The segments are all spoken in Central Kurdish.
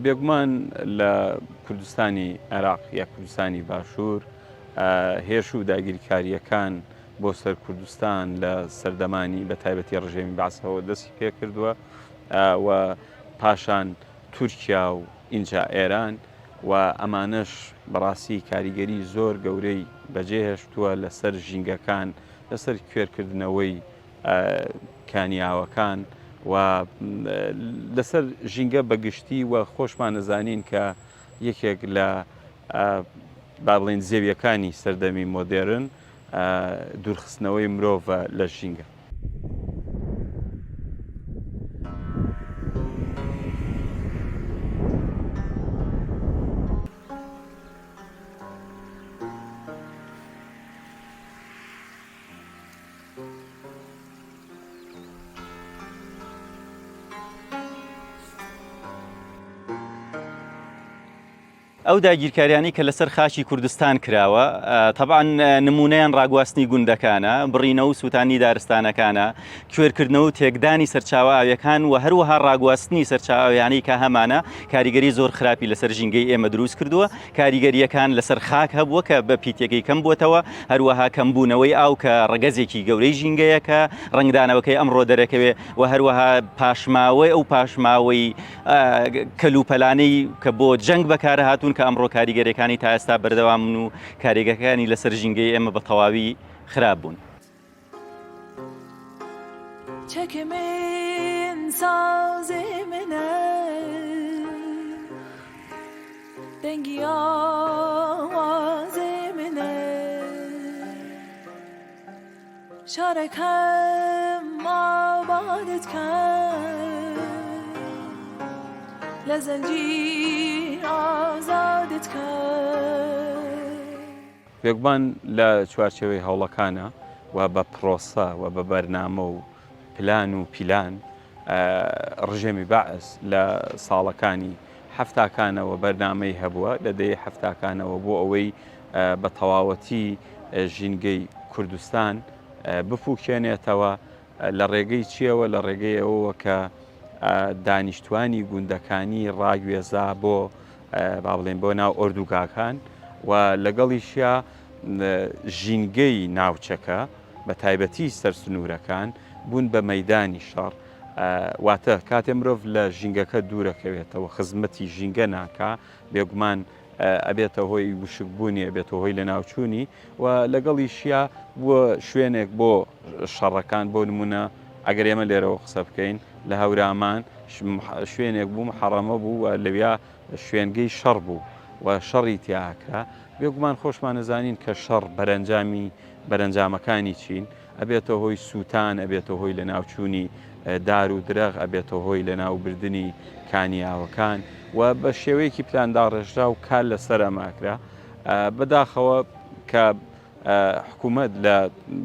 بێگومان لە کوردستانی عێراق یا کوردستانی باشوور هێرش و داگیرکاریەکان بۆ سەر کوردستان لە سەردەمانی بە تایبەتی ڕژێمی بەعسەوە دەستی پێ کردووە و پاشان تورکیا و ئینجا ئێران و ئەمانەش بەڕاستی کاریگەری زۆر گەورەی بەجێهێشتووە لەسەر ژینگەکان لەسەر کوێرکردنەوەی کانیاوەکان و لەسەر ژینگە بەگشتی و خۆشمان نەزانین کە یەکێک لە با بڵێن زێویەکانی سەردەمی مۆدێرن دوورخستنەوەی مرۆڤ لە ژینگە. ئەو داگیرکاریانی کە لەسەر خاچی کوردستان کراوە طبعاً نمونەیان ڕاگواستنی گوندەکانە، بڕینە و سووتانی دارستانەکانە، کوێرکردنەوە و تێکدانی سەرچاوە ئاویەکان و هەروەها ڕاگواستنی سەرچاویانی کە هەمانە کاریگەری زۆر خراپی لەسەر ژینگەی ئێمە دروست کردووە. کاریگەریەکان لەسەر خاک هەبووە کە بە پیتێکی کەم بووتەوە، هەروەها کەمبوونەوەی ئاو کە ڕگەزێکی گەورەی ژینگەیەکە ڕنگدانەوەکەی ئەمڕۆ دەرەکەوێ و هەروەها پاشماوەی ئەو پاشماوەی کەلوپەلانەی کە بۆ جەنگ بەکارە هاتوون کە ئەمڕۆ کاریگەریەکانی تا ئێستا بەردەوامن و کاریگەکانی لەسەر ژینگەی ئێمە بە تەواوی خراپ بوون. چەکمێن سازێ منە دەنگی ئاوازێ منە شارەکەم ئابادت کرد لە زەنجیر ئازادت کرد. بێگومان لە چوارچێوەی هەوڵەکانە و بە پرۆسە و بە بەرنامە و پلان و پیلان ڕژێمی بەعس لە ساڵەکانی هەفتاکانەوە بەرنامەی هەبووە لە دەی هەفتاکانەوە بۆ ئەوەی بە تەواوەتی ژینگەی کوردستان بفوکێنێتەوە لە ڕێگەی چیەوە؟ لە ڕێگەی ئەوەوە کە دانیشتوانی گوندەکانی ڕاگوێزا بۆ با بڵێن بۆ ناو ئۆردوگاکان و لەگەڵیشیا ژینگەی ناوچەکە بە تایبەتی سەرسنوورەکان بوون بە مەیدانی شەڕ. واتە کاتێ مرۆڤ لە ژینگەکە دوورەکەوێتەوە خزمەتی ژینگە ناکا بێگومان ئەبێتە هۆی وشکبوونی ئەبێتە هۆی لە ناوچوونی و لەگەڵیشیا بووە شوێنێک بۆ شەڕەکان بۆ نمونە ئەگەر ئێمە لێرەوە قسە بکەین لە هەورامان شوێنێک بوو محەڕەمە بوو و لەویا شوێنگەی شەڕ بوو و شەڕی تیاکرا. بێگومان خۆشمان نەزانین کە شەڕ بەرەنجامەکانی چین ئەبێتە هۆی سووتان، ئەبێتە هۆی لە ناوچوونی دار و درەغ، ئەبێتە هۆی لە ناوبردننی کانیاوەکان و بە شێوەیەکی پلاندا ڕێژرا و کار لەسەر ئەماکرا. بەداخەوە کە حکوومەت لە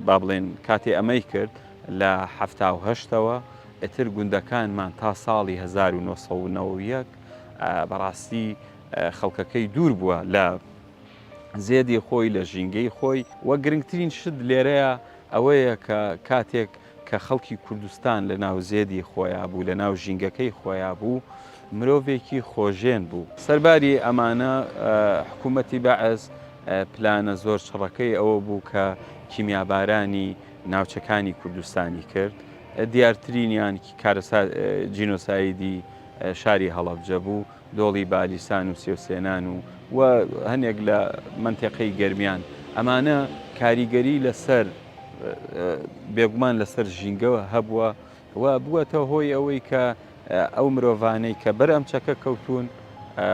با بڵێن کاتێ ئەمەی کرد لە 1970ەوە ئەتر گوندەکانمان تا ساڵی 1990 بەڕاستی خەڵکەکەی دوور بووە لە زێدی خۆی لە ژینگەی خۆی و گرنگترین شت لێرەیە ئەوەیە کە کاتێک کە خەڵکی کوردستان لە ناو زێدی خۆیان بوو لە ناو ژینگەکەی خۆیان بوو مرۆڤێکی خۆژێن بوو. سەرباری ئەمانە حکوومەتی بەعز پلانە زۆر چڕەکەی ئەوە بوو کە کیمیابارانی ناوچەکانی کوردستانی کرد. دیارترینیان جینۆسایدی شاری هەڵەبجە بوو، دۆڵی بالیسان و سێوسێنان و هەنێک لە منتیقەی گەرمیان. ئەمانە کاریگەری لەسەر بێگومان لەسەر ژینگەوە هەبووە و بووەتە هۆی ئەوەی کە ئەو مرۆڤانەی کە بەر ئەم چەکە کەوتون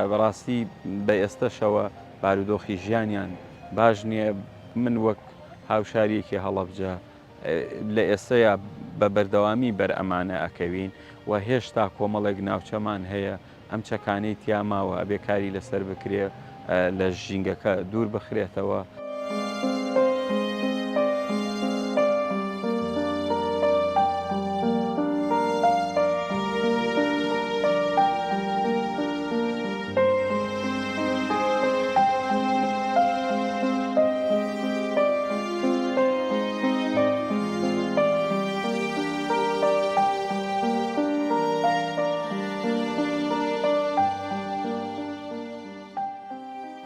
بەڕاستی بە ئێستەشەوە بارودۆخی ژیانیان باش نییە. من وەک هاوشاریەکی هەڵەبجە لە ئێستەیە بە بەردەوامی بەر ئەمانە ئەکەوین و هێشتا کۆمەڵێک ناوچەمان هەیە ئەم چەکانەی تیاماوە ئەبێ کاری لەسەر بکرێ لە ژینگەکە دوور بخرێتەوە.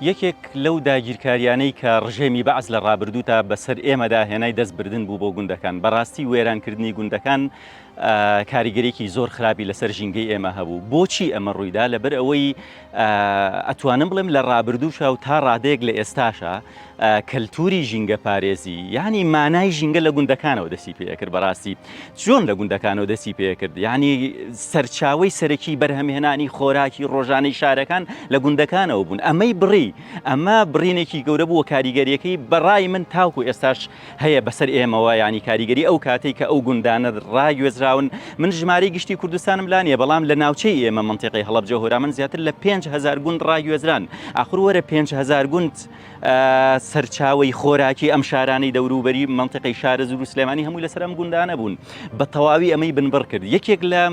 یەکێک لەو داگیرکاریانەی کە ڕژێمی بەعز لە ڕابردووتە بەسەر ئێمەدا هێنای دەستبردن بوو بۆ گوندەکان بەڕاستی وێرانکردنی گوندەکان کاریگەرێکی زۆر خراپی لەسەر ژینگەی ئێمە هەبوو. بۆچی ئەمە ڕوویدا؟ لەبەر ئەوەی ئەتوانم بڵێم لە ڕابردووشە و تا ڕادێک لە ئێستاشە کەلتوری ژینگە پارێزی یعنی مانای ژینگە لە گوندەکانەوە دەستی پێکرد. بەڕاستی چۆن لە گوندەکانەوە دەستی پێکرد؟ یعنی سەرچاوی سەرەکی بەرهەمهێنانی خۆراکی ڕۆژانەی شارەکان لە گوندەکانەوە بوون. ئەمەی بڕی ئەمە بڕینێکی گەورە بووە کاریگەریەکەی بەڕای من تاوکو ئێستاش هەیە بەسەر ئێمەوە ینی کاریگەری ئەو کاتێک کە ئەو گوندانە ڕاگوێزراون. من ژمارەی گشتی کوردستانم لانیە بەڵام لە ناوچەی ئێمە منتیقی هەڵەبجە و هەورامەند زیاتر لە 5,000 گوند ڕاگوێزران. ئاخر وەرە 5,000 گوند سەرچاوی خۆراکی ئەم شارانەی دەوروبەری منتیقی شارەزور و سلێمانی هەمووی لەسەر ئەم گوندانە بوون. بە تەواوی ئەمەی بنبڕ کرد. یەکێک لە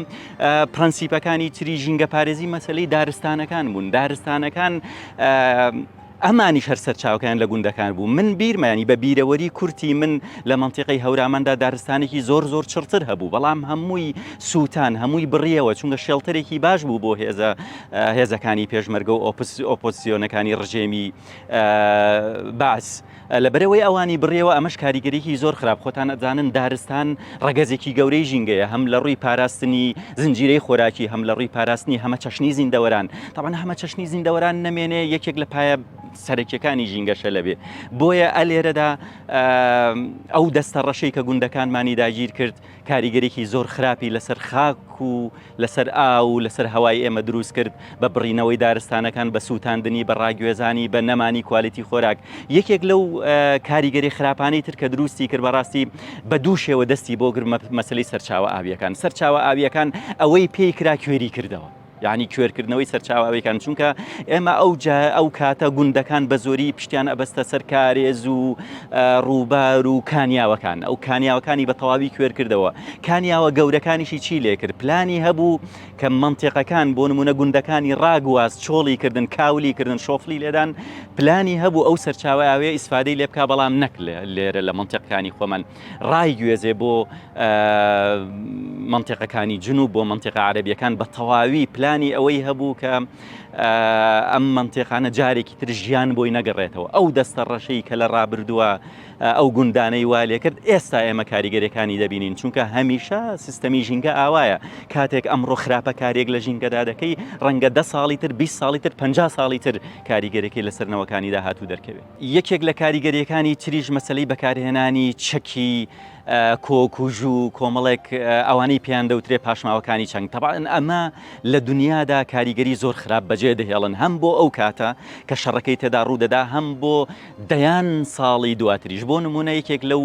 پرەنسیپەکانی تری ژینگە پارێزی مەسەلەی دارستانەکان بوون. دارستانەکان ئەمانیش هەر سەرچاوەکان لە گوندەکان بوو. من بیرمانی بە بیرەوەری کورتی من لە منتیقی هەورامەندا دارستانێکی زۆر زۆر چڕتر هەبوو بەڵام هەمووی سووتان هەمووی بڕیەوە چونکە شێڵتەرێکی باش بوو بۆ هێزەکانی پێشمەرگە و ئۆپۆزیسیۆنەکانی ڕژێمی باس. لەبەرەوەی ئەوانی بڕێەوە ئەمەش کاریگەریکی زۆر خراپ. خۆتان ئەزانن دارستان ڕەگەزێکی گەورەی ژینگەیە هەم لە ڕووی پاراستنی زنجیرەی خۆراکی هەم لە ڕووی پاراستنی هەمە چەشنی زیندەوەران. طبعا هەمە چەشنی زیندەوەران نەمێنێ یەکێک لە پایە سەرەکیەکانی ژینگەشە لەبێ. بۆیە ئەلێرەدا ئەو دەستە ڕەشەی کە گوندەکانمانی داگیر کرد کاریگەرێکی زۆر خراپی لەسەر خاک و لەسەر ئاو لەسەر هەوای ئێمە دروست کرد بە بڕینەوەی دارستانەکان بە سووتاندنی بە ڕاگوێزانی بە نەمانی کوالیتی خۆراک. یەکێک لەو کاریگەری خراپانەی تر کە دروستی کرد بەڕاستی بە دوو شێوە دەستی بۆ گرمە مەسەلەی سەرچاوە ئاویەکان. سەرچاوە ئاویەکان ئەوەی پێی کرا کوێری کردەوە یعنی کوێرکردنەوەی سەرچاوەکان چونکە ئێمە ئەو کاتە گوندەکان بە زۆری پشتیان ئەبەستە سەر کارێز و ڕووبار و کانیاوەکان. ئەو کانیاوەکانی بە تەواوی کوێر کردەوە. کانیاوە گەورەکانیشی چی لێ کرد؟ پلانی هەبوو کە منتیقەکان بۆ نمونە گوندەکانی ڕاگواز چۆڵی کردن کاولی کردن شۆفلی لێدان پلانی هەبوو ئەو سەرچاوەیە ئیسفادەی لێ بکا بەڵام نەک لێرە لە منتیقەکانی خۆمان ڕایگوێزێ بۆ منتیقەکانی جنوب بۆ منتیقە عەرەبیەکان بە تەواوی پلانی ئەوەی هەبوو کە ئەم منتیقانە جارێکی تر ژیان بۆی نەگەڕێتەوە. ئەو دەستە ڕەشەی کە لە ڕابردووە ئەو گوندانەی وا لێ کرد ئێستا ئێمە کاریگەریەکانی دەبینین چونکە هەمیشە سیستەمی ژینگە ئاوایە. کاتێک ئەمڕۆ خراپە کارێک لە ژینگەدا دەکەی ڕەنگە 10 ساڵی تر 20 ساڵی تر 50 ساڵی تر کاریگەرێکی لەسەرنەوەکانی داهاتوو دەرکەوێت. یەکێک لە کاریگەریەکانی تریش مەسەلەی بەکارهێنانی چەکی کۆکوژ و کۆمەڵێک ئەوانەی پێیان دەوترێ پاشماوەکانی چەنگ. طبعاً ئەمە لە دنیادا کاریگەری زۆر خراپ بەجێ دەهێڵن هەم بۆ ئەو کاتە کە شەڕەکەی تێدا ڕوودەدا هەم بۆ دەیان ساڵی دواتریش. بۆ نمونە یەکێک لەو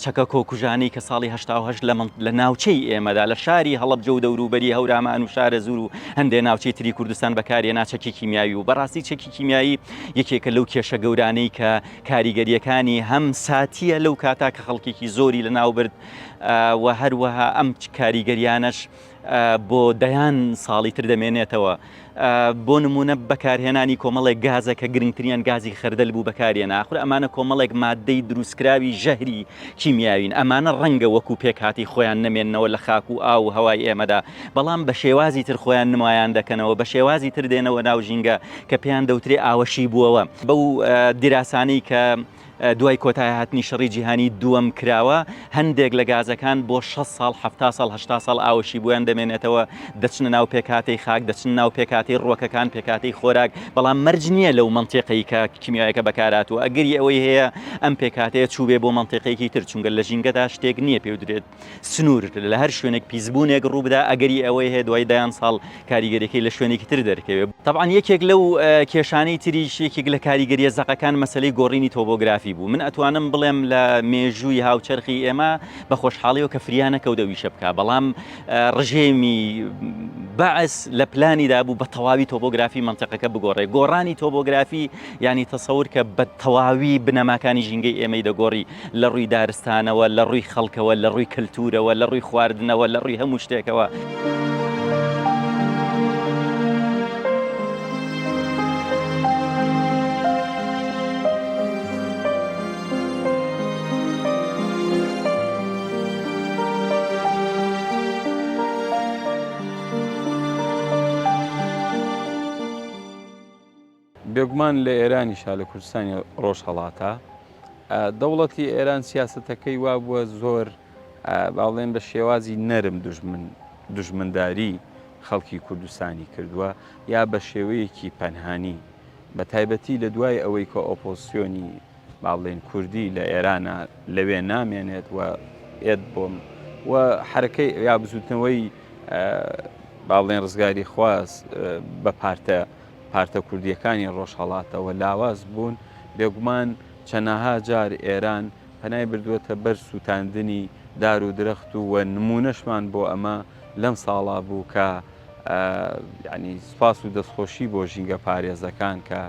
چەکە کۆکوژانەی کە ساڵی 1970 لە ناوچەی ئێمەدا لە شاری هەڵەبجە و دەوروبەری هەورامان و شارەزور و هەندێک ناوچەی تری کوردستان بەکارهێنا چەکی کیمیاوی و بەڕاستی چەکی کیمیایی یەکێکە لەو کێشە گەورانەی کە کاریگەریەکانی هەم ساتیە لەو کاتا کە خەڵکێکی زۆری لە ناوبرد و هەروەها ئەم کاریگەریانەش بۆ دەیان ساڵی تر دەمێنێتەوە. بۆ نمونە بەکارهێنانی کۆمەڵێک گازە کە گرنگترین گازی خەردەل بوو بەکارهێنا. ئاخر ئەمانە کۆمەڵێک مادەی دروستکراوی ژەهری کیمیاوین. ئەمانە ڕەنگە وەکو پێکهاتی خۆیان نەمێننەوە لە خاک و ئاو هەوای ئێمەدا بەڵام بە شێوازی تر خۆیان نمایان دەکەنەوە بە شێوازی تر دێنەوە ناو ژینگە کە پێیان دەوترێ ئاوەشی بووەوە. بەو دیراسانەی کە دوای کۆتای هاتنی شەڕی جیهانی دووەم کراوە هەندێک لە گازەکان بۆ 6 ساڵ 7 ساڵ 8 ساڵ ئاوەشی بۆیان دەمێنێتەوە دەچنە ناو پێکهاتەی خاک دەچن ناو پێکهاتەی ڕووەکەکان پێکهاتەی خۆراک بەڵام مەرج نییە لەو منتیقەی کە کیمیایەکە بەکارهاتووە. ئەگەری ئەوەی هەیە ئەم پێکهاتەیە چوبێ بۆ منتیقەیەکی تر چونکە لە ژینگەدا شتێک نییە پێ درێت سنوور لە هەر شوێنێک پیسبوونێک ڕووبدا ئەگەری ئەوەی هەیە دوای دایان ساڵ کاریگەریەکەی لە شوێنێکی تر دەرکەوێت. طبعاً یەکێک لەو کێشانەی تریش یەکێک لە کاریگەریە زەقەکان مەسەلەی گۆڕینی تۆپۆگرافی بوو. من ئەتوانم بڵێم لە مێژووی هاوچەرخی ئێمە بە خۆشحاڵیەوە کە فریانە کەوتەویشە بکە بەڵام ڕژێمی بەعس لە پلانیدا بوو بە تەواوی تۆپۆگرافی منتیقەکە بگۆڕێ. گۆڕانی تۆپۆگرافی ینی تەسەور کە بە تەواوی بنەماکانی ژینگەی ئێمەی دەگۆڕی لە ڕووی دارستانەوە لە ڕووی خەڵکەوە لە ڕووی کەلتورەوە لە ڕووی خواردنەوە لە ڕووی هەموو شتێکەوە. بێگومان لە ئێرانیشا لە کوردستانی ڕۆژهەڵاتە دەوڵەتی ئێران سیاسەتەکەی وا بووە زۆر باڵێن بە شێوازی نەرم دژمنداری خەڵکی کوردستانی کردووە یا بە شێوەیەکی پەنهانی بە تایبەتی لە دوای ئەوەی کە ئۆپۆزیسیۆنی باڵێن کوردی لە ئێرانە لەوێ نامێنێت و ئێت بۆم و حرەکەی یا بزوتنەوەی باڵێن ڕزگاری خواست بە پارتە کوردیەکانی ڕۆژهەڵاتەوە لاواز بوون بێگومان چەنەها جار ئێران پەنای بردووەتە بەر سووتاندنی دار و درەخت و نمونەشمان بۆ ئەمە لەم ساڵا بوو کە ینی سپاس و دەستخۆشی بۆ ژینگە پارێزەکان کە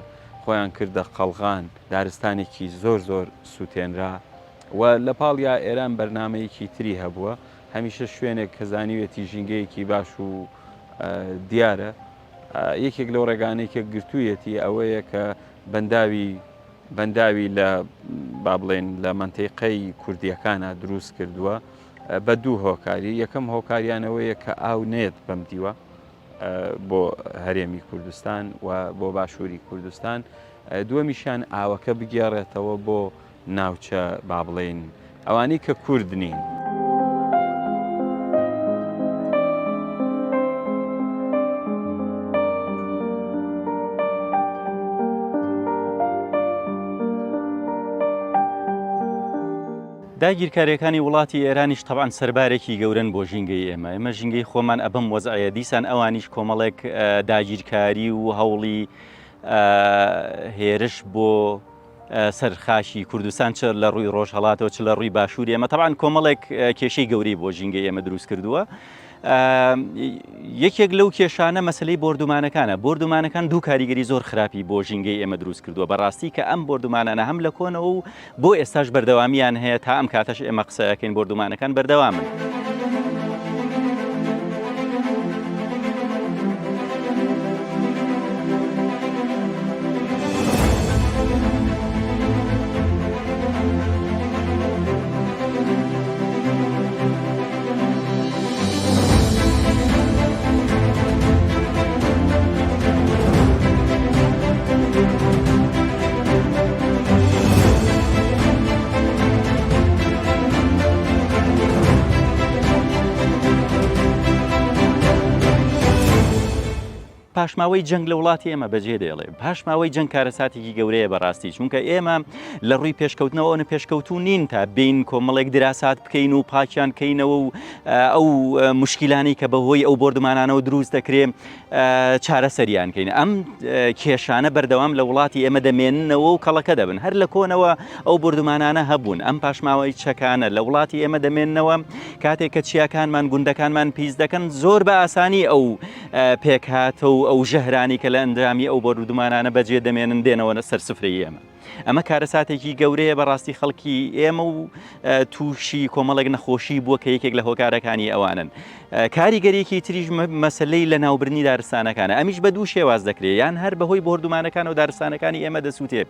خۆیان کردە قەڵغان دارستانێکی زۆر سووتێنرا و لە پاڵیا ئێران بەرنمەیەکی تری هەبووە هەمیشە شوێنێک کە زانیوێتی ژینگەیەکی باش و دیارە یەکێک لەو ڕێگانەی کە گرتوویەتی ئەوەیە کە بەنداوی لە با بڵێن لە منتیقەی کوردیەکانە دروست کردووە بە دوو هۆکاری یەکەم هۆکاریانەوەیە کە ئاو نێت بەم دیوە بۆ هەرێمی کوردستان و بۆ باشووری کوردستان دووەمیشان ئاوەکە بگێڕێتەوە بۆ ناوچە با بڵێن ئەوانەی کە کورد نین. داگیرکاریەکانی وڵاتی ئێرانیش تەبعاً سەربارێکی گەورن بۆ ژینگەی ئێمە ژینگەی خۆمان ئەبم وەزعەیە دیسان ئەوانیش کۆمەڵێک داگیرکاری و هەوڵی هێرش بۆ سەرخاشی کوردستان چ لە ڕووی ڕۆژهەڵاتەوە چ لە ڕووی باشووری ئێمە تەبعاً کۆمەڵێک کێشەی گەوری بۆ ژینگەی ئێمە دروست کردووە. یەکێک لەو کێشانە مەسلەی بردومانەکانە بردومانەکان دوو کاریگەری زۆر خراپی بۆ ژینگەی ئێمە دروست کردووە بەڕاستی کە ئەم بردومانانە هەم لە کۆنەوە و بۆ ئێستاش بەردەوامیان هەیە تا ئەم کاتەش ئێمە قسەکەین بردومانەکان بەردەوامن. پاشماوەی جەنگ لە وڵاتی ئێمە بەجێ دێڵێ پاشماوەی جەنگ کارەساتێکی گەورەیە بەڕاستی چونکە ئێمە لە ڕووی پێشکەوتنەوە ئەوە پێشکەوتو نین تا بین کۆمەڵێک دراسات بکەین و پاکیان کەینەوە و ئەو مشکلانی کە بەهۆی ئەو بردومانانەوە دروست دەکرێ چارەسەریان کەین ئەم کێشانە بەردەوام لە وڵاتی ئێمە دەمێننەوە و کەڵەکە دەبن هەر لە کۆنەوە ئەو بردومانانە هەبوون ئەم پاشماوەی چەکانە لە وڵاتی ئێمە دەمێننەوە کاتێک کە چیاکانمان گوندەکانمان پیس دەکەن زۆر بە ئاسانی ئەو پێکهاتە و ئەو ژەهرانی کە لە ئەندامی ئەو بردومانانە بەجێ دەمێنن دێنەوە سەر سفرەی ئێمە ئەمە کارەساتێکی گەورەیە بەڕاستی خەڵکی ئێمە و تووشی کۆمەڵێک نەخۆشی بووە کە یەکێک لە هۆکارەکانی ئەوانن کاریگەریەکی تریژ مەسلەی لە ناوبرنی دارستانەکانە ئەمیش بە دوو شێواز دەکرێت یان هەر بەهۆی بردومانەکان و دارستانەکانی ئێمە دەسووتێ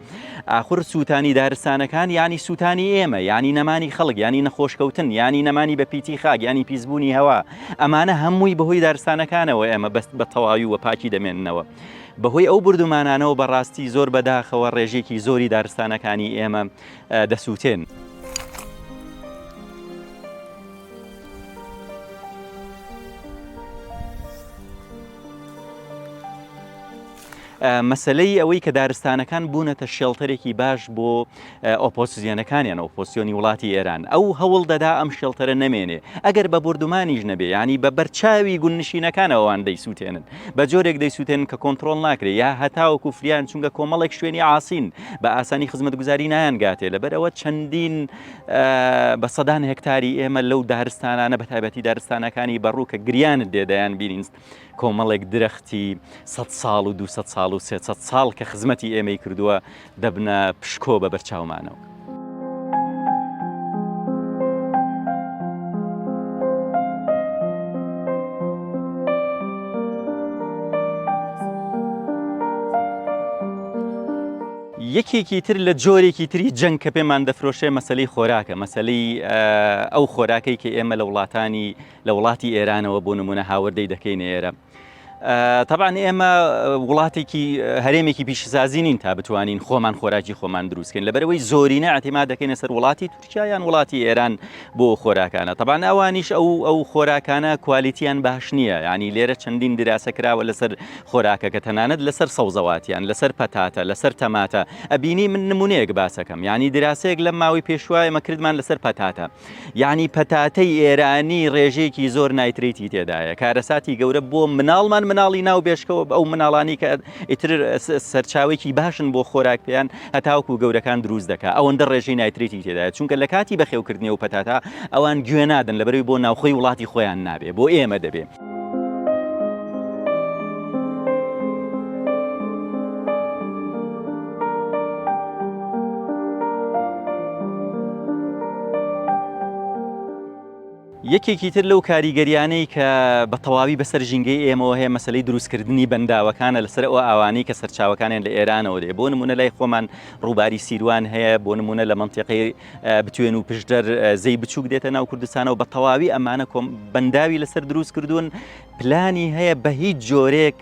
ئاخر سووتانی دارستانەکان ینی سووتانی ئێمە ینی نەمانی خەڵک ینی نەخۆشکەوتن ینی نەمانی بە پیتی خاک ینی پیسبوونی هەوا ئەمانە هەمووی بەهۆی دارستانەکانەوە ئێمە بە تەواوی و پاکی دەمێننەوە بەهۆی ئەو بردومانانەوە بەڕاستی زۆر بەداخەوە ڕێژێکی زۆری دارستانەکانی ئێمە دەسووتێن. مەسلەی ئەوەی کە دارستانەکان بوونەتە شێڵتەرێکی باش بۆ ئۆپۆزیسیۆنەکانیان ئۆپۆزیسیۆنی وڵاتی ئێران ئەو هەوڵ دەدا ئەم شێڵتەرە نەمێنێ ئەگەر بە بردومانیش نەبێ ینی بە بەرچاوی گوننشینەکانەوەوان دەیسووتێنن بە جۆرێک دەیسووتێن کە کۆنتترۆل ناکرێت یا هەتاوەکو فریان چونکە کۆمەڵێک شوێنی ئاسین بە ئاسانی خزمەتگوزاری نایانگاتێ لەبەرەوە چەندین بە سەدان هێکتاری ئێمە لەو دارستانانە بە تایبەتی دارستانەکانی بەڕووکە گریانت دێدایان بینین کۆمەڵێک درەختی 100 ساڵ و 200 ساڵ و 300 ساڵ کە خزمەتی ئێمەی کردووە دەبنە پشکۆ بە بەرچاومانەوە. یەکێکی تر لە جۆرێکی تری جەنگ کە پێمان دەفرۆشێ مەسلەی خۆراکە مەسلەی ئەو خۆراکەی کە ئێمە لە وڵاتی ئێرانەوە بۆ نمونە هاوردەی دەکەین ئێرە طبعا ئێمە وڵاتێکی هەرێمێکی پیشەسازی نین تا بتوانین خۆمان خۆراکی خۆمان دروستکەین لەبەرەوەی زۆرینە ئەتیما دەکەینە سەر وڵاتی تورکیا یان وڵاتی ئێران بۆ خۆراکانە طبعا ئەوانیش ئەو خۆراکانە کوالیتیان باش نییە ینی لێرە چەندین دراسە کراوە لەسەر خۆراکە کە تەنانەت لەسەر سەوزەواتیان لەسەر پەتاتە لەسەر تەماتە ئەبینی من نمونەیەک باسەکەم ینی دراسەیەک لەم ماوەی پێشوایە ئێمە کردمان لەسەر پەتاتە ینی پەتاتەی ئێرانی ڕێژەیەکی زۆر نایترێتی تێدایە کارەساتی گەورە بۆ مناڵمان مناڵی ناو بێشکەوە ئەو مناڵانی کە ئیتر سەرچاوێکی باشن بۆ خۆراک پێیان هەتاوکو گەورەکان دروست دەکات ئەوەندە ڕێژەی نایترێتی تێدایە چونکە لە کاتی بەخێوکردنی و پەتاتا ئەوان گوێ نادن لەبەرەوەی بۆ ناوخۆی وڵاتی خۆیان نابێ بۆ ئێمە دەبێ. یەکێکی تر لەو کاریگەریانەی کە بە تەواوی بەسەر ژینگەی ئێمەوە هەیە مەسەلەی دروستکردنی بەنداوەکانە لەسەر ئەو ئاوانەی کە سەرچاوەکانیان لە ئێرانەوە دێ بۆ نمونە لای خۆمان ڕووباری سیروان هەیە بۆ نمونە لە منتیقی بتوێن و پشدەر زەی بچووک دێتە ناو کوردستانەوە بە تەواوی ئەمانە بەنداوی لەسەر دروست کردوون پلانی هەیە بە هیچ جۆرێک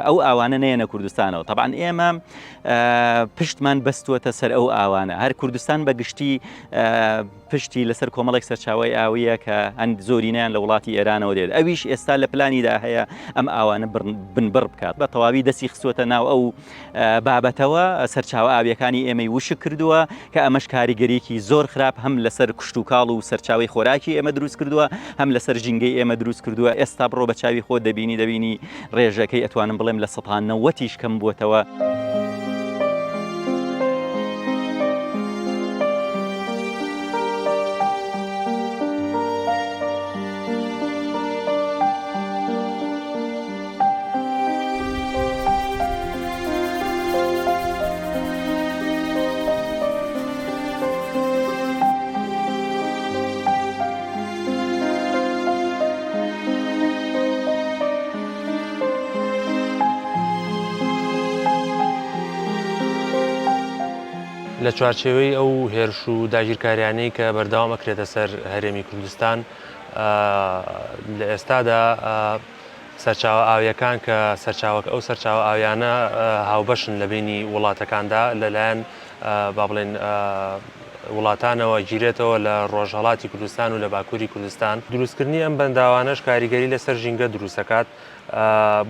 ئەو ئاوانە نەیەنە کوردستانەوە طبعا ئێمە پشتمان بەستووەتە سەر ئەو ئاوانە هەر کوردستان بەگشتی پشتی لەسەر کۆمەڵێک سەرچاوی ئاویە کە هەند زۆرینیان لە وڵاتی ئێرانەوە دێت ئەویش ئێستا لە پلانیدا هەیە ئەم ئاوانە بنبڕ بکات بە تەواوی دەستی خستووەتە ناو ئەو بابەتەوە سەرچاوە ئاویەکانی ئێمەی وشک کردووە کە ئەمەش کاریگەریەکی زۆر خراپ هەم لەسەر کشت و کاڵ و سەرچاوی خۆراکی ئێمە دروست کردووە هەم لەسەر ژینگەی ئێمە دروست کردووە ئێستا بڕۆ بە چاوی خۆ دەبینی ڕێژەکەی ئەتوانم بڵێم لە 90 کەم بووەتەوە. لە چوارچێوەی ئەو هێرش و داگیرکاریانەی کە بەردەوام ئەکرێتە سەر هەرێمی کوردستان لە ئێستادا سەرچاوە ئاویەکان کە ئەو سەرچاوە ئاویانە هاوبەشن لە بینی وڵاتەکاندا لەلایەن با بڵێن وڵاتانەوە گیرێتەوە لە ڕۆژهەڵاتی کوردستان و لە باکووری کوردستان دروستکردنی ئەم بەنداوانەش کاریگەری لەسەر ژینگە دروست دەکات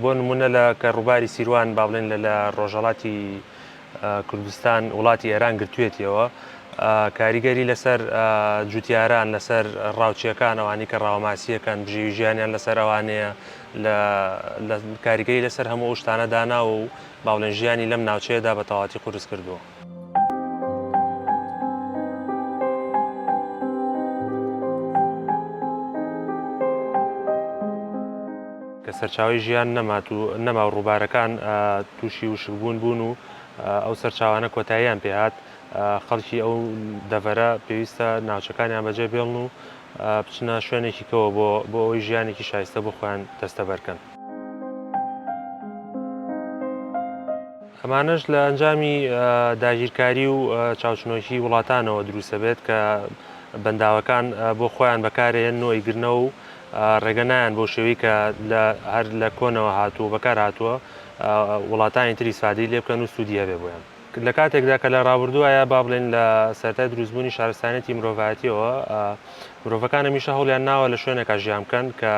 بۆ نمونە لە کە ڕووباری سیروان با بڵێن لە ڕۆژهەڵاتی کوردستان وڵاتی ئێران گرتوێتیەوە کاریگەری لەسەر جوتیاران لەسەر ڕاوچیەکان ئەوانی کە ڕاوماسیەکان بژێوی ژیانیان لەسەر ئەوانەیە لە کاریگەری لەسەر هەموو شتانە داناوە و باوڵێن ژیانی لەم ناوچەیەدا بە تەواتی قورس کردووە. کە سەرچاوی ژیان نەما و ڕووبارەکان تووشی وشکبوون بوون و ئەو سەرچاوانە کۆتاییان پێهات خەڵکی ئەو دەڤەرە پێویستە ناوچەکانیان بەجێ بێڵن و بچنە شوێنێکی کەوە بۆ ئەوی ژیانێکی شایستە بۆ خۆیان دەستەبەرکەن. ئەمانەش لە ئەنجامی داگیرکاری و چاوچنۆکی وڵاتانەوە دروستە بێت کە بەنداوەکان بۆ خۆیان بەکارێن نۆیگرنەوە و ڕێگەنایان بۆ شێوەی کە هەر لە کۆنەوە هاتووە بەکار هاتووە وڵاتانی تری سادی لێ بکەن و سوودی هەبێ بۆیان. لە کاتێکدا کە لە ڕابردووایە با بڵێن لە سەرەتای دروستبوونی شارستانێتی مرۆڤایەتیەوە مرۆڤەکان هەمیشە هەوڵیان ناوە لە شوێنێکا ژیان بکەن کە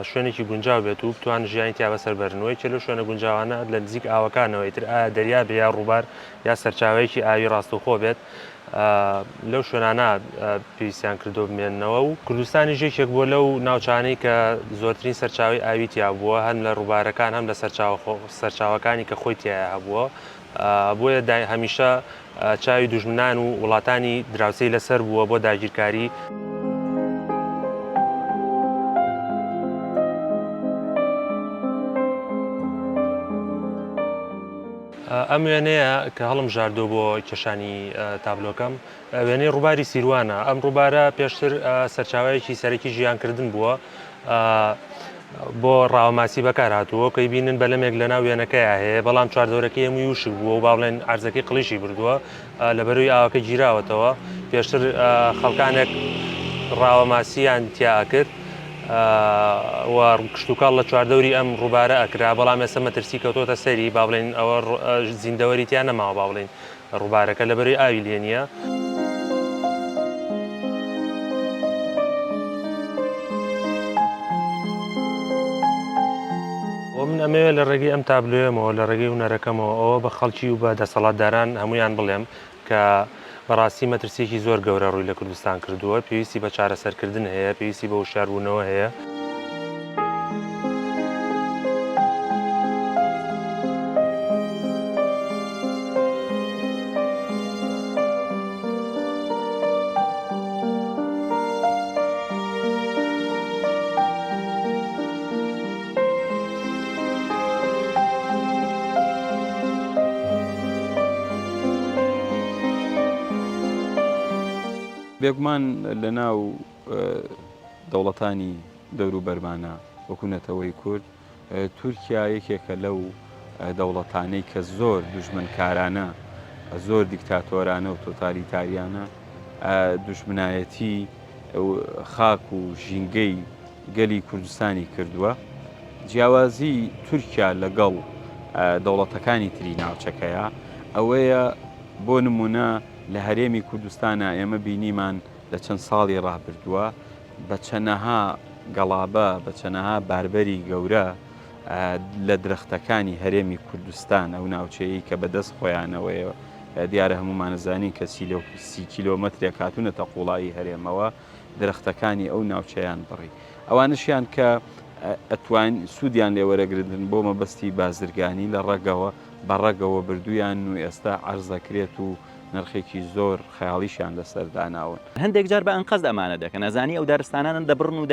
شوێنێکی گونجاو بێت و بتوان ژیانی تیا بەسەر بەرنەوەی چ لە شوێنە گونجاوانە لە نزیک ئاوەکانەوە ئیتر ئایا دەریا بێ یا ڕووبار یا سەرچاوەیەکی ئاوی ڕاستەوخۆ بێت لەو شوێنانە پێویستیان کردو بمێننەوە و کوردستانی ژێکێک بووە لەو ناوچانەی کە زۆرترین سەرچاوی ئاوی تیا بووە هەم لە ڕووبارەکان هەم لە سەرچاوەکانی کە خۆی تایە هەبووە بۆیە هەمیشە چاوی دوژمنان و وڵاتانی دراوسەی لەسەر بووە بۆ داگیرکاری. ئەم وێنەیە کە هەڵم ژاردۆ بۆ کێشانی تابلۆکەم وێنەی ڕووباری سیروانە. ئەم ڕووبارە پێشتر سەرچاوایەکی سەرەکی ژیانکردن بووە بۆ ڕاوماسی بەکار هاتووە کەی بینن بەلەمێک لە ناو وێنەکەی هەیە بەڵام چواردۆرەکەی هەمووی وشک بووە و باڵێن ئارزەکەی قڵیشی بردووە لەبەروی ئاوەکە گیراوەتەوە پێشتر خەڵکانێک ڕاوەماسییان تیا کرد و کشتتوکڵ لە چواردەوری ئەم ڕووبارە ئەکرا بەڵام ئێستا مەترسی کەوتۆتە سەری با بڵێن ئەوە زیندەوەریتیان نەماوە با بڵێن ڕووبارەکە لەبەروی ئاوی لێنە. من ئەمەوێت لە ڕێگەی ئەم تابلوێمەوە لە ڕێگەی هونەرەکەمەوە ئەوە بە خەڵکی و بە دەسەڵاتداران هەمویان بڵێم کە بەڕاستی مەترسیێکی زۆر گەورە ڕووی لە کوردستان کردووە، پێویستی بە چارەسەرکردن هەیە، پێویستی بە وشاربوونەوە هەیە. بێگومان لە ناو دەوڵەتانی دەور و بەرمانە وەکوونەتەوەی کورد تورکیا یەکێکە لەو دەوڵەتانەی کە زۆر دوژمنکارانە، زۆر دیکتاتۆرانە و تۆتالیتاریانە دوژمنایەتی خاک و ژینگەی گەلی کوردستانی کردووە. جیاوازی تورکیا لەگەڵ دەوڵەتەکانی تری ناوچەکەیە ئەوەیە بۆ نمونە لە هەرێمی کوردستانە ئێمە بینیمان لە چەند ساڵی ڕابردووە بە چەنەها گەڵابە بە چەنەها باربەری گەورە لە درەختەکانی هەرێمی کوردستان ئەو ناوچەیە کە بەدەست خۆیانەوەیە دیارە هەمومانەزانین کە 30 کیلۆمەترێک هاتوونەتە قوڵایی هەرێمەوە درەختەکانی ئەو ناوچەیان بڕی. ئەوانشیان کە ئەتوان سوودیان لێوەرەگرتن بۆ مەبەستی بازرگانی لە ڕێگەوە بەڕێگەوە بردویان و ئێستا عەرزەکرێت و نرخێکی زۆر خەیاڵیشیان لەسەر داناون. هەندێک جار بە ئەنقەز ئەمانە دەکەن، ئەزانی ئەو دارستانان دەبڕن و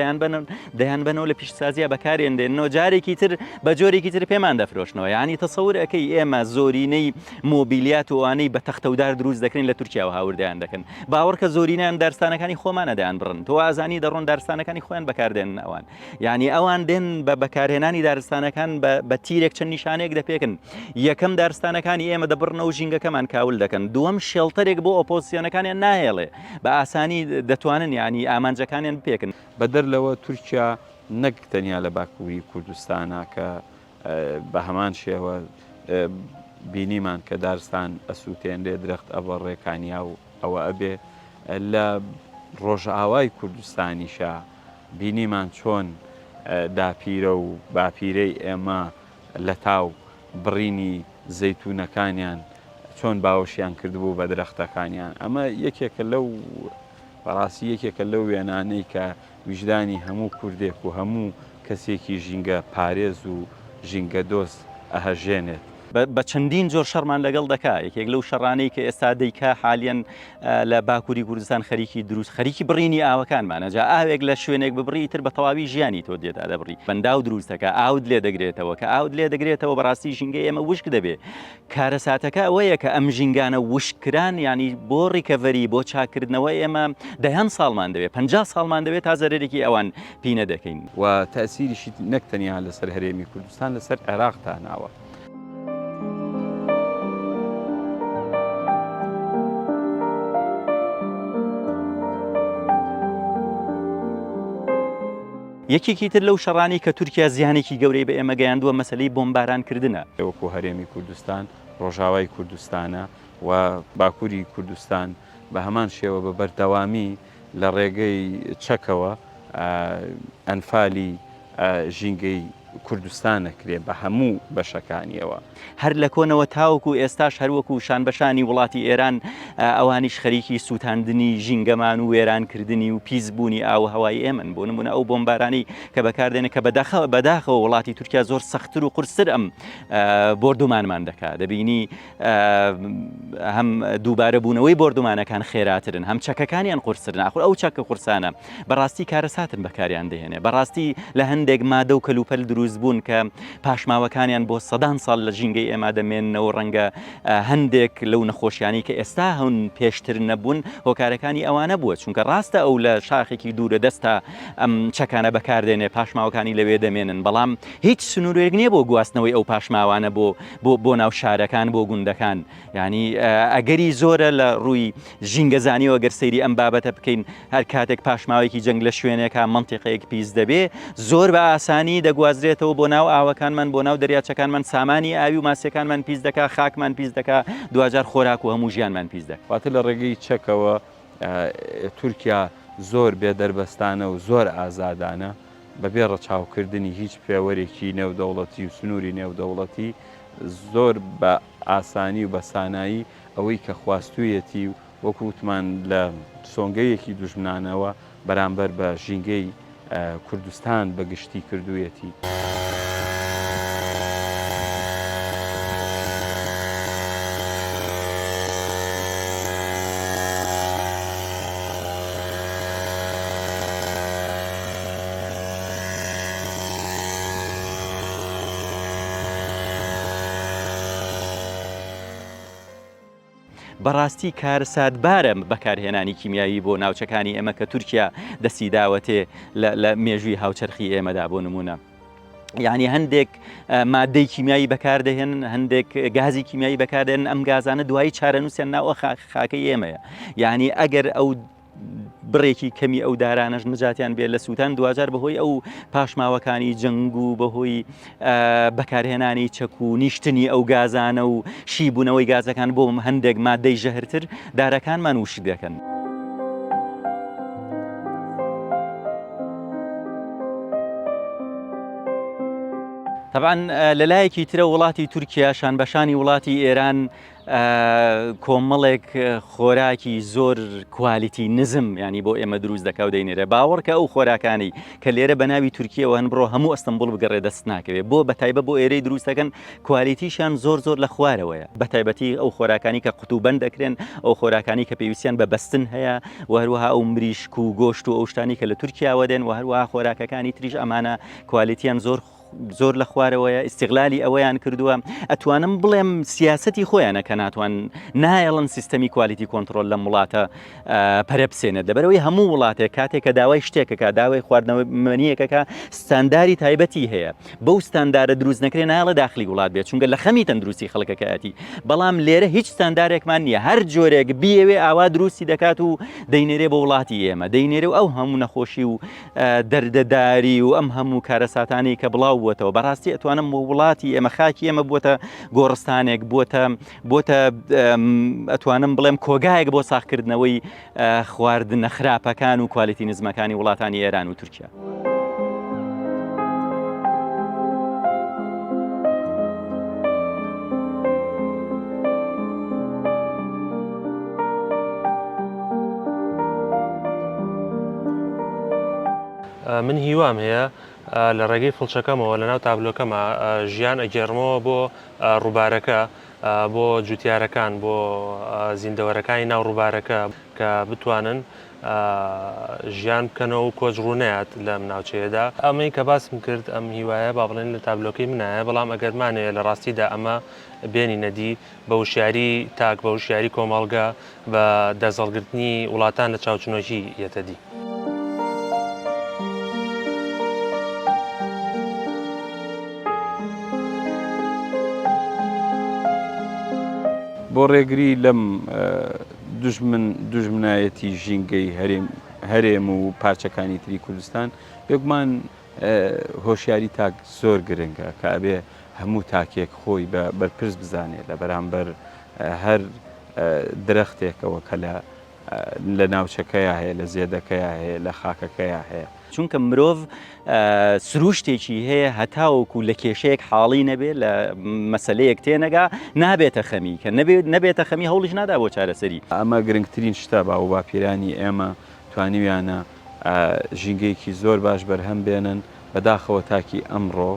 دەیان بنەوە لە پیشسازیە بەکارێن دێنەوە، جارێکی تر بە جۆرێکی تر پێمان دەفرۆشنەوە. یعنی تەسەور ئەەکەی ئێمە زۆرینەی مۆبیلیات و ئەوانەی بە تەختەودار دروست دەکەین لە تورکیا و هاوردیان دەکەن، باوەڕکە زۆرینیان دارستانەکانی خۆمانە دەیان بڕن، تۆ ئازانی دەڕۆن دارستانەکانی خۆیان بەکاردێنن ئەوان، یعنی ئەوان دێن بە بەکارهێنانی دارستانەکان بە تیرێک چەند نیشانەیەک دەپێکن. یەکەم دارستانەکانی ئێمە دەبڕنەوە ژینگەکەمان کاول دەکەن، دووەم شێڵتەرێک بۆ ئۆپۆزیسیۆنەکانیان ناهێڵێ بە ئاسانی دەتوانن یعنی ئامانجەکانیان بپێکن. بەدەرلەوە تورکیا نەک تەنیا لە باکووری کوردستانە کە بە هەمان شێوە بینیمان کە دارستان ئەسووتێنرێ درەخت ئەبڕێکانیا و ئەوە ئەبێ لە ڕۆژئاوای کوردستانیشە بینیمان چۆن داپیرە و باپیرەی ئێمە لە تاو بڕینی زەیتونەکانیان چۆن باوەشیان کردبوو بە درەختەکانیان. ئەمە یەکێکە لەو بەڕاستی یەکێکە لەو وێنانەی کە ویژدانی هەموو کوردێک و هەموو کەسێکی ژینگە پارێز و ژینگە دۆست ئەهەژێنێت. بە چەندین جۆر شەڕمان لەگەڵ دەکا، یەکێک لەو شەڕانەی کە ئێستا دەیکا حالیان لە باکووری کوردستان خەریکی دروست خەریکی بڕینی ئاوەکانمانە، جا ئاوێک لە شوێنێک ببڕی تر بە تەواوی ژیانی تۆ دێتا دەبڕی، بەنداو دروستەکە ئاود لێ دەگرێتەوە، کە ئاود لێ دەگرێتەوە بەڕاستی ژینگەی ئێمە وشک دەبێ. کارەساتەکە ئەوەیە کە ئەم ژینگانە وشکران ینی بۆ ڕیکەڤەری بۆ چاکردنەوە ئێمە دەیان ساڵمان دەوێت 50 ساڵمان دەوێت تا زەرێکی ئەوان پینە دەکەین و تەسیریشی نەک تەنیا لەسەر هەرێمی کوردستان لەسەر عێراق داناوە. یەکێکی تر لەو شەڕانی کە تورکیا زیانێکی گەورەی بە ئێمە گەیاندووە مەسەلەی بۆمبارانکردنە. وەکو هەرێمی کوردستان ڕۆژاوای کوردستانە و باکووری کوردستان بە هەمان شێوە بە بەردەوامی لە ڕێگەی چەکەوە ئەنفالی ژینگەی کوردستان نەکرێ بە هەموو بەشەکانیەوە. هەر لە کۆنەوە تاوەکو ئێستاش هەروەکو شانبەشانی وڵاتی ئێران ئەوانیش خەریکی سووتاندنی ژینگەمان و وێرانکردنی و پیسبوونی ئاو هەوای ئێمن. بۆ نمونە ئەو بۆمبارانی کە بەکاردێنە کە بەداخەوە وڵاتی تورکیا زۆر سەختتر و قورستر ئەم بۆردومانمان دەکات. دەبینی هەم دووبارە بوونەوەی بۆردومانەکان خێراترن، هەم چەکەکانیان قورسترن. ئاخر ئەو چەکە قورسانە بەڕاستی کارەساتن بەکاریان دەهێنێ، بەڕاستی لە هەندێک مادە و کەلوپەل دروست بوون کە پاشماوەکانیان بۆ سەدان ساڵ لە ژینگەی ئێمە دەمێننەوە ڕەنگە هەندێک لەو نەخۆشیانی کە ئێستا هەون پێشتر نەبوون هۆکارەکانی ئەوانە بووە چونکە ڕاستە ئەو لە شاخێکی دوورە دەستە ئەم چەکانە بەکاردێنێ پاشماوەکانی لەوێ دەمێنن بەڵام هیچ سنوورێک نییە بۆ گواستنەوەی ئەو پاشماوانە بۆ ناو شارەکان بۆ گوندەکان ینی ئەگەری زۆرە لە ڕووی ژینگەزانیەوە گەر سەیری ئەم بابەتە بکەین هەر کاتێک پاشماوێکی جەنگ لە شوێنێکە منتیقەیەک پیس دەبێ زۆر بە ئاسانی دەگوازرێتەوە بۆ ناو ئاوەکانمان بۆ ناو دەریاچەکانمان سامانی ئاوی و ماسیەکانمان پیس دەکا خاکمان پیس دەکا دوجار خۆراک و هەموو ژیانمان پیس دەکا واتە لە ڕێگەی چەکەوە تورکیا زۆر بێدەربەستانە و زۆر ئازادانە بەبێ ڕەچاوکردنی هیچ پێوەرێکی نێودەوڵەتی و سنووری نێودەوڵەتی زۆر بە ئاسانی و بە سانایی ئەوەی کە خواستوویەتی و وەکووتمان لە سۆنگەیەکی دوژمنانەوە بەرامبەر بە ژینگەی کوردستان بەگشتی کردوویەتی. بەڕاستی کارساتبارە بەکارهێنانی کیمیایی بۆ ناوچەکانی ئێمە کە تورکیا دەستی داوەتێ لە مێژووی هاوچەرخی ئێمەدا بۆ نمونە. یعنی هەندێک مادەی کیمیایی بەکاردەهێن هەندێک گازی کیمیایی بەکاردێن ئەم گازانە دوایی چارەنووسیان ناوە خاکەی ئێمەیە یعنی ئەگەر ئەو بڕێکی کەمی ئەو دارانەش نجاتیان بێت لە سووتان دوجار بەهۆی ئەو پاشماوەکانی جەنگ و بەهۆی بەکارهێنانی چەک و نیشتنی ئەو گازانە و شیبوونەوەی گازەکان بۆ هەندێک مادەی ژەهرتر دارەکانمان وشک دەکەن. طبعاً لەلایەکی ترە وڵاتی تورکیا شانبەشانی وڵاتی ئێران کۆمەڵێک خۆراکی زۆر کوالیتی نزم ینی بۆ ئێمە دروست دەکا و دەینێرە باوەڕکە ئەو خۆراکانی کە لێرە بە ناوی تورکیەوە هەن بڕۆ هەموو ئەستەمبوڵ بگەڕێ دەست ناکەوێت بۆ بەتایبە بۆ ئێرەی دروستەکەن کوالیتیشان زۆر لە خوارەوەیە بەتایبەتی ئەو خۆراکانی کە قوتوبەند دەکرێن ئەو خۆراکانی کە پێویستیان بە بەستن هەیە و هەروەها ئەو مریشک و گۆشت و ئەو شتانی کە لە تورکیاوە دێن و هەروەها خۆراکەکانی تریش ئەمانە کوالیتیان زۆر لە خوارەوەیە ئیستیغلالی ئەوەیان کردووە ئەتوانم بڵێم سیاسەتی خۆیانە کە ناتوان نایەڵن سیستەمی کوالیتی کۆنتترۆل لە وڵاتە پەرەپسێنێت دەبەرەوەی هەموو وڵاتێک کاتێک کە داوای شتێکەکە داوای خواردنەوەی مەنیەکەکە ستانداری تایبەتی هەیە بەو ستاندارە دروست نەکرێ نایڵە داخلی وڵات بێت چونکە لە خەمی تەندروستی خەڵکەکەتی بەڵام لێرە هیچ ستاندارێکمان نییە هەر جۆرێک بیەوێ ئاوا دروستی دەکات و دەینێرێ بۆ وڵاتی ئێمە دەینێرێ و ئەو هەموو نەخۆشی و دەردەداری و ئەم هەموو کارەساتانی کە بڵاو بووەتەوە بەڕاستی ئەتوانم وڵاتی ئێمە خاکی ئێمە بووەتە گۆڕستانێک بووەتە ئەتوانم بڵێم کۆگایەک بۆ ساختکردنەوەی خواردنە خراپەکان و کوالیتی نزمەکانی وڵاتانی ئێران و تورکیا. من هیوام هەیە لە ڕێگەی فڵچەکەمەوە لە ناو تابلۆکەمە ژیان ئەگێڕمەوە بۆ ڕووبارەکە بۆ جوتیارەکان بۆ زیندەوەرەکانی ناو ڕووبارەکە کە بتوانن ژیان بکەنەوە و کۆچ ڕوونەیات لەم ناوچەیەدا ئەمەی کە باسم کرد ئەم هیوایە با بڵێن لە تابلۆکەی منایە بەڵام ئەگەرمانەیە لە ڕاستیدا ئەمە بێنی نەدی بە وشیاری تاک بە وشیاری کۆمەڵگە بە دەرزەڵگرتنی وڵاتان لە چاوچنۆژی یەتەدی. بۆ ڕێگری لەم دوژمنایەتی ژینگەی هەرێم و پارچەکانی تری کوردستان بێگومان هۆشیاری تاک زۆر گرنگە کە ئەبێ هەموو تاکێک خۆی بە بەرپرس بزانێت لە بەرامبەر هەر درەختێکەوە کە لە ناوچەکەیە هەیە لە زێدەکەیە هەیە لە خاکەکەیە هەیە چونکە مرۆڤ سروشتێکی هەیە هەتاوەکو لە کێشەیەک حاڵی نەبێت لە مەسەلەیەک تێنەگا نابێتە خەمی کە نەبێتە خەمی هەوڵیش نادا بۆ چارەسەری ئەمە گرنگترین شتە باو باپیرانی ئێمە توانیویانە ژینگەیەکی زۆر باش بەرهەم بێنن بەداخەوە تاکی ئەمڕۆ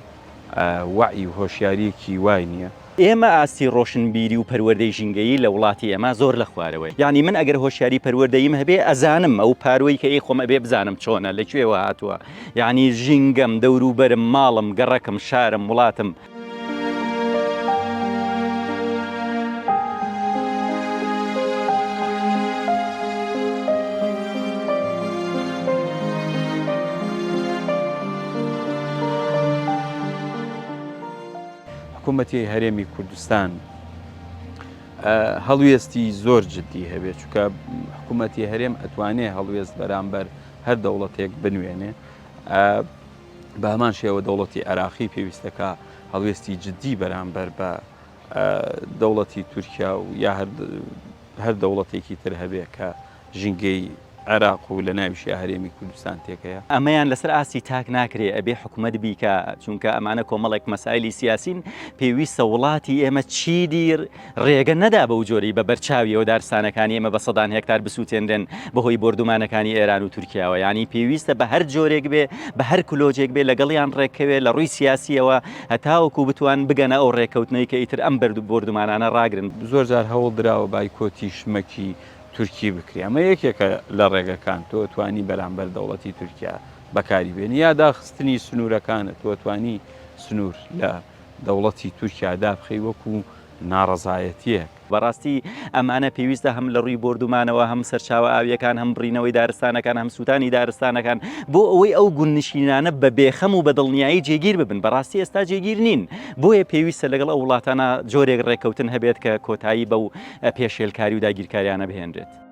وعی و هۆشیاریەکی وای نییە ئێمە ئاستی ڕۆشنبیری و پەروەردەی ژینگەیی لە وڵاتی ئێمە زۆر لە خوارەوەی یعنی من ئەگەر هۆشیاری پەروەردەیم هەبێ ئەزانم ئەو پاروەی کە خۆم ئەبێ بزانم چۆنە لەکوێوە هاتووە یعنی ژینگەم دەوروبەرم ماڵم گەڕەکم شارم وڵاتم. حکوومەتی هەرێمی کوردستان هەڵوێستی زۆر جددی هەبێت چونکە حکوومەتی هەرێم ئەتوانێت هەڵوێست بەرامبەر هەر دەوڵەتێک بنوێنێ بە هەمان شێوە دەوڵەتی عێراقی پێویستەکە هەڵوێستی جددی بەرامبەر بە دەوڵەتی تورکیا و یا هەر دەوڵەتێکی تر هەبێ کە ژینگەی عێراق و لە ناویشی هەرێمی کوردستان تێکەیە ئەمەیان لەسەر ئاستی تاک ناکرێ ئەبێ حکوومەت بیکە چونکە ئەمانە کۆمەڵێک مەسایلی سیاسین پێویستە وڵاتی ئێمە چی دیر ڕێگە نەدا بە و جۆری بە بەرچاویەوە دارستانەکانی ئێمە بە سەدان هێکتار بسووتێنرێن بەهۆی بردومانەکانی ئێران و تورکیاوە ینی پێویستە بە هەر جۆرێک بێ بە هەر کلۆجێک بێ لەگەڵیان ڕێکەوێ لە ڕووی سیاسیەوە هەتاوەکو بتوان بگەنە ئەو ڕێکەوتنەوەی کە ئیتر ئەم بردومانانە ڕاگرن. زۆر جار هەوڵ درراوە بایکۆتی شمەکی تورکی بکری ئەمە یەکێکە لە ڕێگەکان تۆ توانی بەرامبەر دەوڵەتی تورکیا بەکاری بێنی یا داخستنی سنوورەکانە تۆ توانی سنوور لە دەوڵەتی تورکیادا بخەی وەکو ناڕەزایەتیەک. بەڕاستی ئەمانە پێویستە هەم لە ڕووی بردومانەوە هەم سەرچاوە ئاویەکان هەم بڕینەوەی دارستانەکان هەم سووتانی دارستانەکان بۆ ئەوەی ئەو گوننشینانە بە بێخەم و بە دڵنیایی جێگیر ببن بەڕاستی ئێستا جێگیر نین بۆیە پێویستە لەگەڵ ئەو وڵاتانە جۆرێک ڕێکەوتن هەبێت کە کۆتایی بەو پێشێلکاری و داگیرکاریانە بهێنرێت.